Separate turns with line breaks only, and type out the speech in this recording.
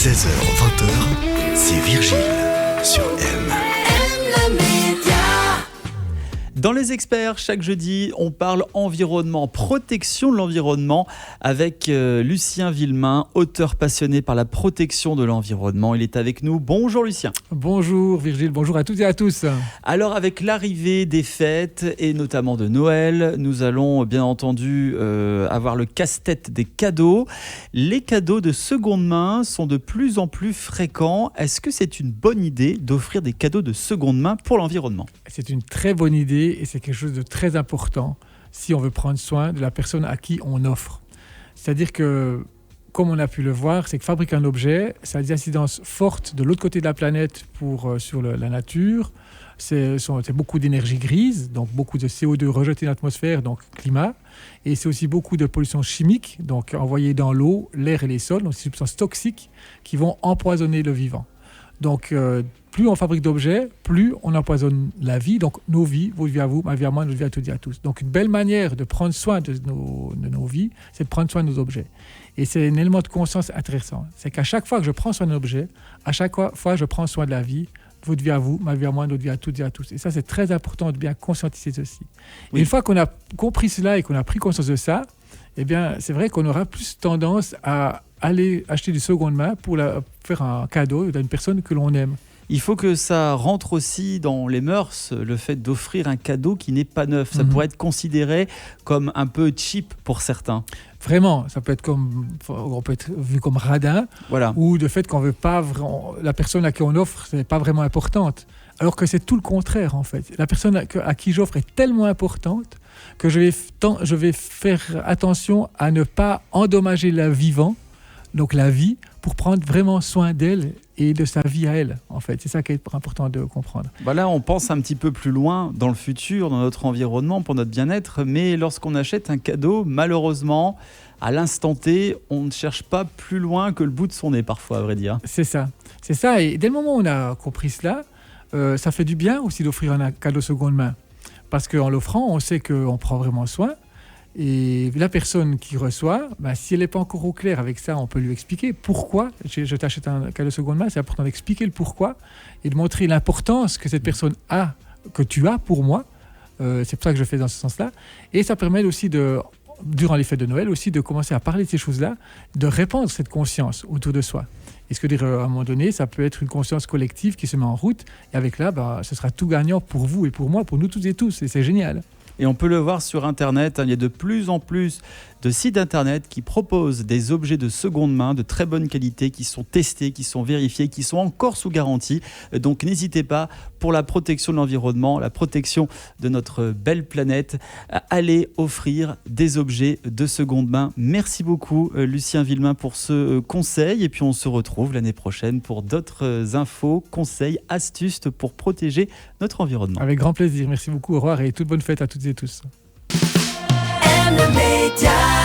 16h-20h, c'est Virgile sur M.
Dans les experts, chaque jeudi, on parle environnement, protection de l'environnement avec Lucien Villemain, auteur passionné par la protection de l'environnement. Il est avec nous. Bonjour Lucien.
Bonjour Virgile, bonjour à toutes et à tous.
Alors avec l'arrivée des fêtes et notamment de Noël, nous allons bien entendu avoir le casse-tête des cadeaux. Les cadeaux de seconde main sont de plus en plus fréquents. Est-ce que c'est une bonne idée d'offrir des cadeaux de seconde main pour l'environnement ?
C'est une très bonne idée et c'est quelque chose de très important si on veut prendre soin de la personne à qui on offre. C'est-à-dire que, comme on a pu le voir, c'est que fabriquer un objet, ça a des incidences fortes de l'autre côté de la planète sur la nature. C'est beaucoup d'énergie grise, donc beaucoup de CO2 rejeté dans l'atmosphère, donc climat. Et c'est aussi beaucoup de pollution chimique, donc envoyée dans l'eau, l'air et les sols, donc ces substances toxiques qui vont empoisonner le vivant. Donc, plus on fabrique d'objets, plus on empoisonne la vie, donc nos vies, votre vie à vous, ma vie à moi, notre vie à toutes et à tous. Donc, une belle manière de prendre soin de nos vies, c'est de prendre soin de nos objets. Et c'est un élément de conscience intéressant. C'est qu'à chaque fois que je prends soin d'un objet, à chaque fois je prends soin de la vie, votre vie à vous, ma vie à moi, notre vie à toutes et à tous. Et ça, c'est très important de bien conscientiser ceci. Oui. Et une fois qu'on a compris cela et qu'on a pris conscience de ça, eh bien, c'est vrai qu'on aura plus tendance à aller acheter du seconde main pour faire un cadeau à une personne que l'on aime.
Il faut que ça rentre aussi dans les mœurs, le fait d'offrir un cadeau qui n'est pas neuf. Ça pourrait être considéré comme un peu cheap pour certains.
Vraiment, ça peut être on peut être vu comme radin, voilà. Ou de fait qu'on veut pas vraiment, la personne à qui on offre, c'est pas vraiment importante. Alors que c'est tout le contraire en fait. La personne à qui j'offre est tellement importante que je vais faire attention à ne pas endommager le vivant, donc la vie, pour prendre vraiment soin d'elle et de sa vie à elle, en fait. C'est ça qui est important de comprendre.
Là, on pense un petit peu plus loin dans le futur, dans notre environnement, pour notre bien-être, mais lorsqu'on achète un cadeau, malheureusement, à l'instant T, on ne cherche pas plus loin que le bout de son nez, parfois, à vrai dire.
C'est ça. Et dès le moment où on a compris cela, ça fait du bien aussi d'offrir un cadeau seconde main. Parce qu'en l'offrant, on sait qu'on prend vraiment soin. Et la personne qui reçoit, si elle n'est pas encore au clair avec ça, on peut lui expliquer pourquoi je t'achète un cadeau seconde main. C'est important d'expliquer le pourquoi et de montrer l'importance que cette personne a, que tu as pour moi. C'est pour ça que je fais dans ce sens-là. Et ça permet aussi, durant les fêtes de Noël, aussi de commencer à parler de ces choses-là, de répandre cette conscience autour de soi. Et ce que dire, à un moment donné, ça peut être une conscience collective qui se met en route. Et avec là, ce sera tout gagnant pour vous et pour moi, pour nous toutes et tous. Et c'est génial.
Et on peut le voir sur Internet, il y a de plus en plus de sites Internet qui proposent des objets de seconde main de très bonne qualité, qui sont testés, qui sont vérifiés, qui sont encore sous garantie. Donc n'hésitez pas, pour la protection de l'environnement, la protection de notre belle planète, à aller offrir des objets de seconde main. Merci beaucoup Lucien Villemain pour ce conseil. Et puis on se retrouve l'année prochaine pour d'autres infos, conseils, astuces pour protéger notre environnement.
Avec grand plaisir. Merci beaucoup. Au revoir et toute bonne fête à toutes et tous.
M Média.